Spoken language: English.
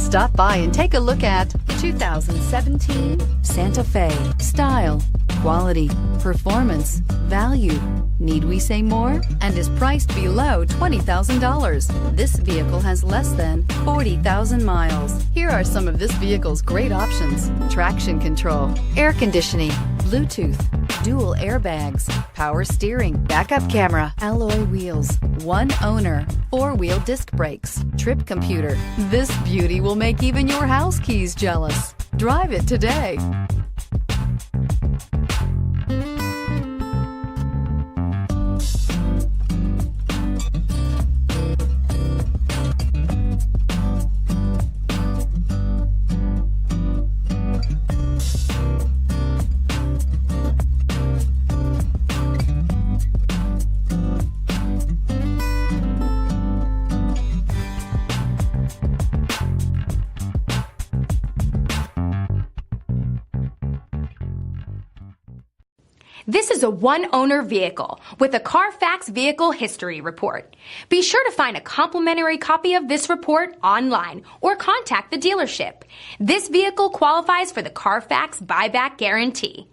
Stop by and take a look at the 2017 Santa Fe. Style, quality, performance, value. Need we say more? And is priced below $20,000. This vehicle has less than 40,000 miles. Here are some of this vehicle's great options: traction control, air conditioning, Bluetooth, dual airbags, power steering, backup camera, alloy wheels, one owner, four-wheel disc brakes, trip computer. This beauty will make even your house keys jealous. Drive it today. This is a one-owner vehicle with a CARFAX Vehicle History Report. Be sure to find a complimentary copy of this report online or contact the dealership. This vehicle qualifies for the CARFAX Buyback Guarantee.